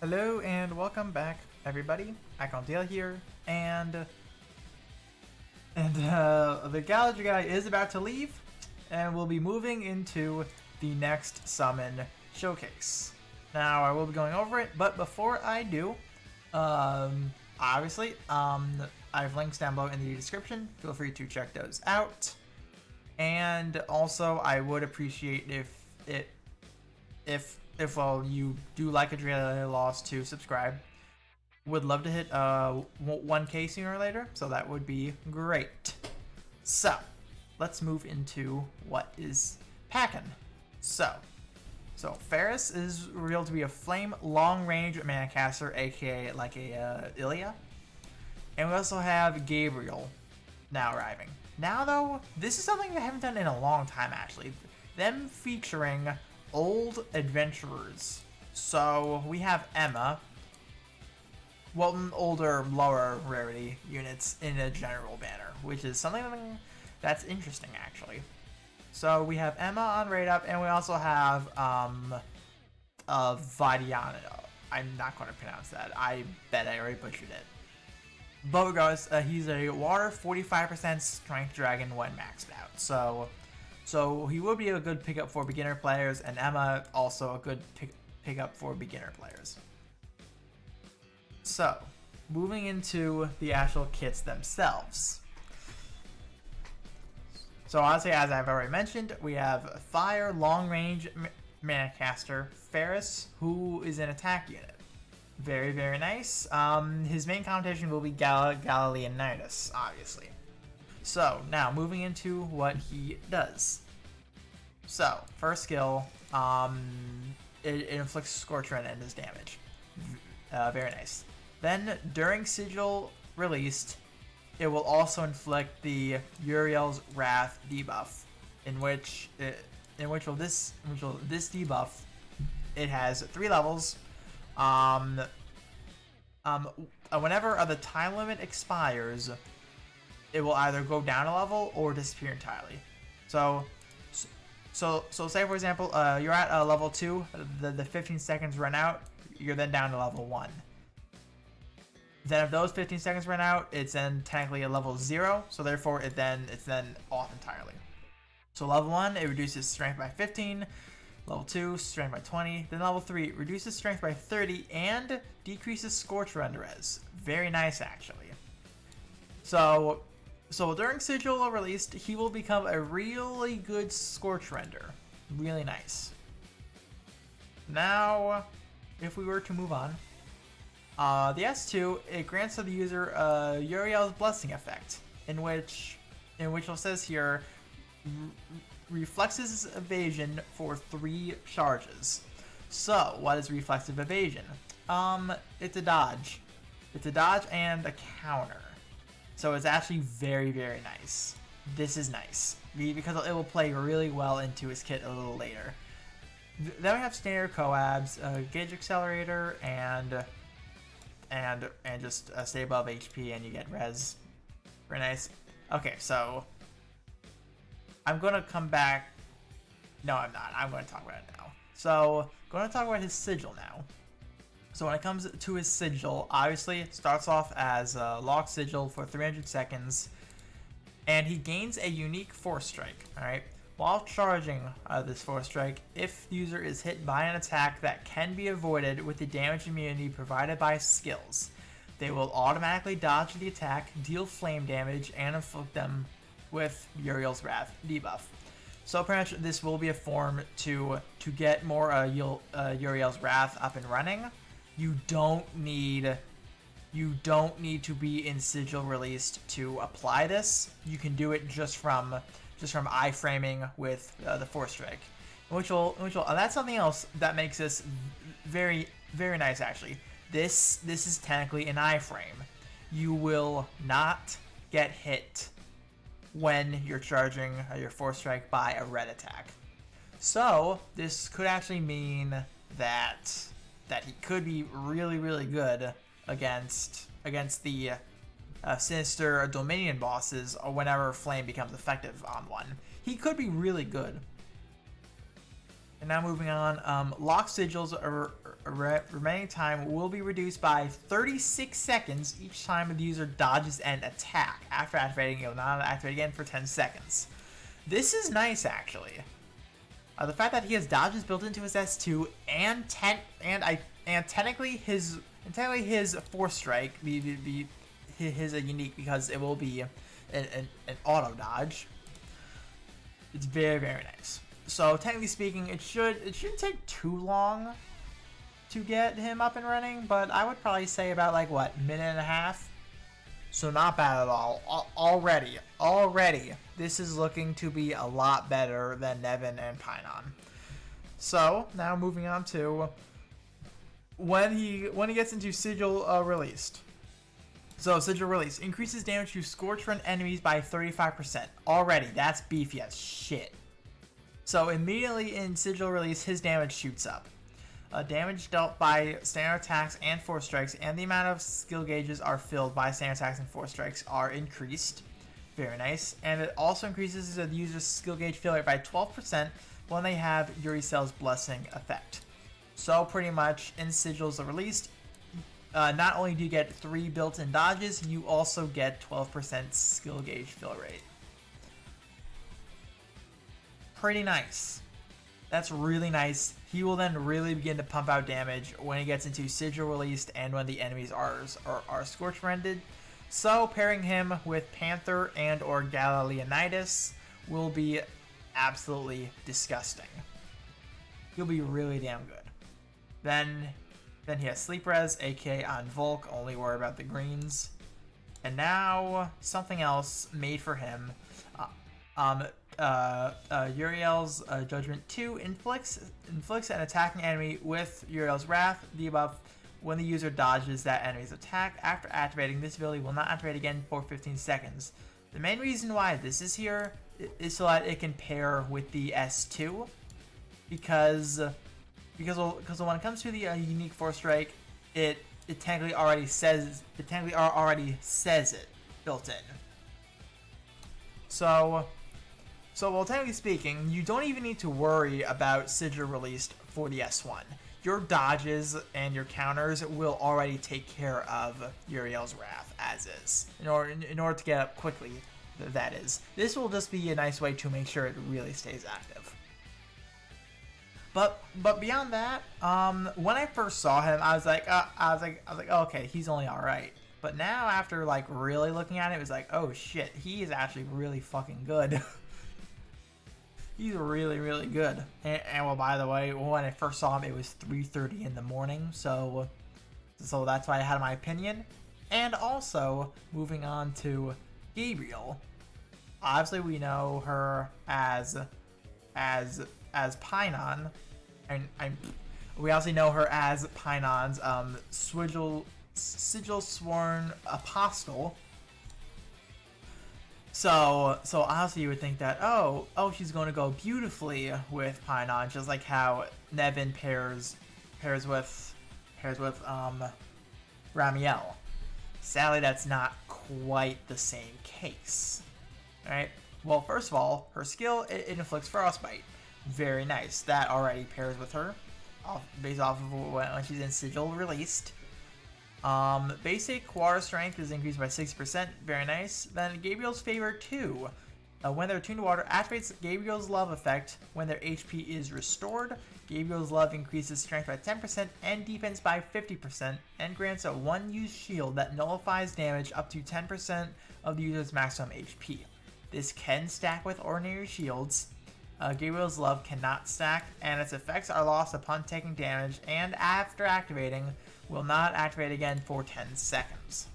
Hello and welcome back, everybody. Dragalia here, and the Galaxy guy is about to leave, and we'll be moving into the next summon showcase. Now I will be going over it, but before I do, obviously, I have links down below in the description. Feel free to check those out, and also I would appreciate if you do like a Dragalia loss to subscribe. Would love to hit 1K sooner or later, so that would be great. So let's move into what is packing. So Faris is revealed to be a flame long range mana caster, aka like a Ilia, and we also have Gabriel now arriving. Now though, this is something I haven't done in a long time actually. Them featuring old adventurers. So we have Emma, older, lower rarity units in a general banner, which is something that's interesting actually. So we have Emma on rate up, and we also have Vidiana. I'm not going to pronounce that. I bet I already butchered it. But regardless, he's a water 45% strength dragon when maxed out. So he will be a good pickup for beginner players, and Emma also a good pickup for beginner players. So, moving into the actual kits themselves. So honestly, as I've already mentioned, we have Fire long range mana caster Faris, who is an attack unit. Very, very nice. His main competition will be Galalianitis, obviously. So, now moving into what he does. So, first skill, it inflicts Scorch Rend and does damage. Very nice. Then, during Sigil released, it will also inflict the Uriel's Wrath debuff, in which this debuff, it has 3 levels. Whenever the time limit expires, it will either go down a level or disappear entirely. So say for example, you're at level 2, the 15 seconds run out, you're then down to level 1. Then if those 15 seconds run out, it's then technically a level 0, so therefore it's then off entirely. So level 1, it reduces strength by 15, level 2, strength by 20, then level 3, reduces strength by 30 and decreases Scorch Rend res. Very nice actually. So during Sigil released, he will become a really good Scorch Render. Really nice. Now, if we were to move on, the S2, it grants to the user Uriel's Blessing effect, in which it says here, reflexes evasion for 3 charges. So, what is reflexive evasion? It's a dodge. It's a dodge and a counter. So it's actually very, very nice. This is nice because it will play really well into his kit a little later. Then we have standard coabs, gauge accelerator, and just stay above HP and you get res. Very nice. Okay, so I'm gonna come back. No, I'm not. I'm going to talk about it now. So I'm going to talk about his sigil now. So when it comes to his sigil, obviously it starts off as a lock sigil for 300 seconds, and he gains a unique force strike. All right. While charging this force strike, if the user is hit by an attack that can be avoided with the damage immunity provided by skills, they will automatically dodge the attack, deal flame damage, and inflict them with Uriel's Wrath debuff. So pretty much this will be a form to get more Uriel's Wrath up and running. You don't need to be in Sigil released to apply this. You can do it just from iframing with the force strike, which will that's something else that makes this very, very nice actually. This is technically an iframe. You will not get hit when you're charging your force strike by a red attack. So this could actually mean that he could be really, really good against the Sinister Dominion bosses, or whenever Flame becomes effective on one. He could be really good. And now moving on, lock sigils remaining time will be reduced by 36 seconds each time the user dodges an attack. After activating, it will not activate again for 10 seconds. This is nice, actually. The fact that he has dodges built into his S2 and technically his Force Strike, his a unique because it will be an auto dodge. It's very, very nice. So technically speaking, it shouldn't take too long to get him up and running, but I would probably say about like what, minute and a half. So not bad at all. Already, this is looking to be a lot better than Nevin and Pinon. So now moving on to when he gets into Sigil Released. So Sigil Release increases damage to Scorch Run enemies by 35%. Already, that's beefy as shit. So immediately in Sigil Release, his damage shoots up. Damage dealt by standard attacks and force strikes, and the amount of skill gauges are filled by standard attacks and force strikes are increased. Very nice. And it also increases the user's skill gauge fill rate by 12% when they have Uricel's Blessing effect. So pretty much in Sigils Released, not only do you get 3 built-in dodges, you also get 12% skill gauge fill rate. Pretty nice. That's really nice. He will then really begin to pump out damage when he gets into Sigil Released and when the enemies are Scorch Rended. So pairing him with Panther and or Galeonidas will be absolutely disgusting. He'll be really damn good. Then he has Sleep Res, aka on Volk, only worry about the greens. And now something else made for him. Uriel's Judgment 2 inflicts an attacking enemy with Uriel's Wrath debuff when the user dodges that enemy's attack. After activating, this ability will not activate again for 15 seconds. The main reason why this is here is so that it can pair with the S2, because when it comes to the unique Force Strike, it technically already says it built in. So well, technically speaking, you don't even need to worry about Sigil Released for the S1. Your dodges and your counters will already take care of Uriel's Wrath as is, in order to get up quickly. That is. This will just be a nice way to make sure it really stays active. But beyond that, when I first saw him, I was like, oh, okay, he's only all right. But now, after like really looking at it, it was like, oh shit, he is actually really fucking good. He's really, really good. And well, by the way, when I first saw him, it was 3:30 in the morning, so that's why I had my opinion. And also, moving on to Gabriel. Obviously, we know her as Pinon, and we also know her as Pinon's Sigil Sworn Apostle. So honestly, you would think that oh, she's going to go beautifully with Pinon, just like how Nevin pairs with Ramiel. Sadly, that's not quite the same case. All right. Well, first of all, her skill it inflicts Frostbite. Very nice. That already pairs with her, based off of when she's in Sigil Released. Basic water strength is increased by 6%. Very nice. Then Gabriel's Favor 2. When they're attuned to water, activates Gabriel's Love effect when their HP is restored. Gabriel's Love increases strength by 10% and defense by 50%, and grants a one-use shield that nullifies damage up to 10% of the user's maximum HP. This can stack with ordinary shields. Gabriel's Love cannot stack, and its effects are lost upon taking damage, and after activating, will not activate again for 10 seconds.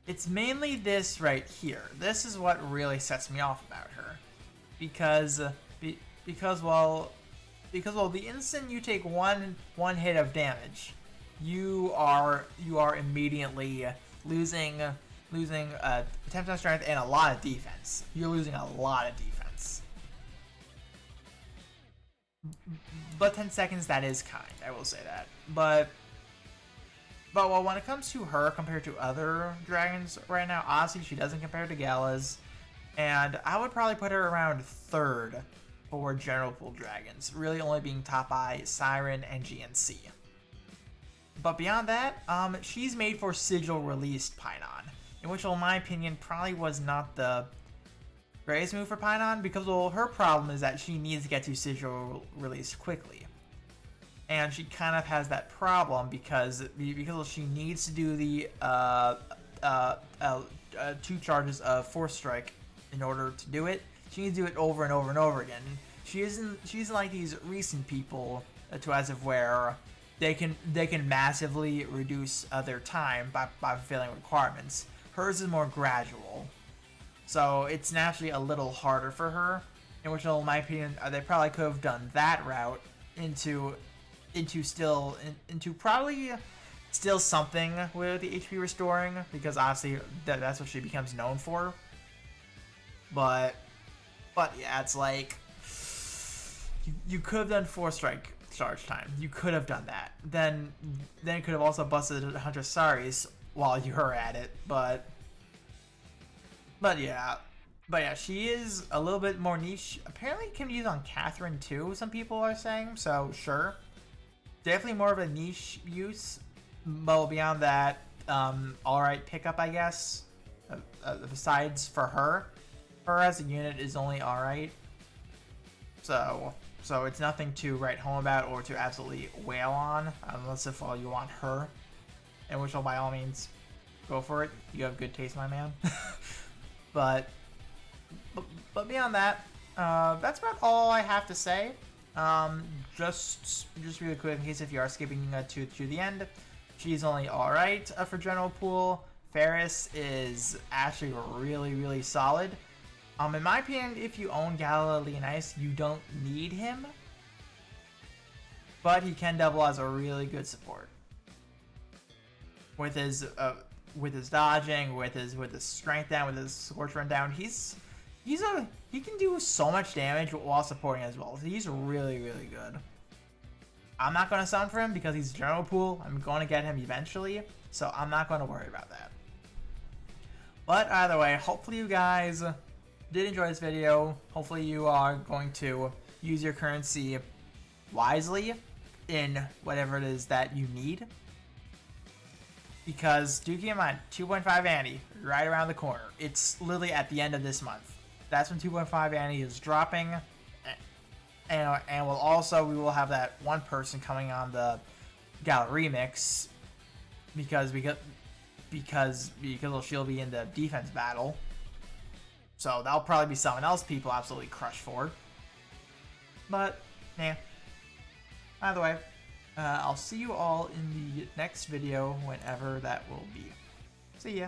It's mainly this right here. This is what really sets me off about her, because the instant you take one hit of damage, you are immediately losing 10% strength and a lot of defense. You're losing a lot of defense. But 10 seconds, that is kind, I will say that. But well, when it comes to her compared to other dragons right now, honestly, she doesn't compare to Gala's. And I would probably put her around third for General Pool Dragons, really only being top by Siren and GNC. But beyond that, she's made for Sigil released Pinon, in which, in my opinion, probably was not the greatest move for Pinon, because well, her problem is that she needs to get to Sigil released quickly. And she kind of has that problem because she needs to do the 2 charges of Force Strike in order to do it. She needs to do it over and over and over again. She isn't like these recent people to as of where they can massively reduce their time by fulfilling requirements. Hers is more gradual, so it's naturally a little harder for her. In which, in my opinion, they probably could have done that route into probably still something with the HP restoring, because obviously that's what she becomes known for. But yeah, it's like you could have done Force Strike charge time. You could have done that. Then you could have also busted Hunter Saris while you were at it. But yeah, she is a little bit more niche. Apparently, can be used on Catherine too. Some people are saying, so sure. Definitely more of a niche use. But beyond that, alright pickup, I guess. Besides for her as a unit is only alright. So it's nothing to write home about or to absolutely wail on, unless if all you want her. In which, by all means, go for it. You have good taste, my man. but beyond that, that's about all I have to say. Just really quick, in case if you are skipping to the end, she's only alright for General Pool. Faris is actually really solid. In my opinion, if you own Leonidas, you don't need him, but he can double as a really good support with his dodging, with his strength down, with his scorch run down. He can do so much damage while supporting as well. He's really good. I'm not going to summon for him because he's General Pool. I'm going to get him eventually, so I'm not going to worry about that. But either way, hopefully you guys did enjoy this video. Hopefully you are going to use your currency wisely in whatever it is that you need. Because do keep in mind, 2.5 ante right around the corner. It's literally at the end of this month. That's when 2.5 ante is dropping. And we will have that one person coming on the Gala remix because she'll be in the defense battle. So that'll probably be someone else people absolutely crush for. But yeah. Either way, I'll see you all in the next video whenever that will be. See ya.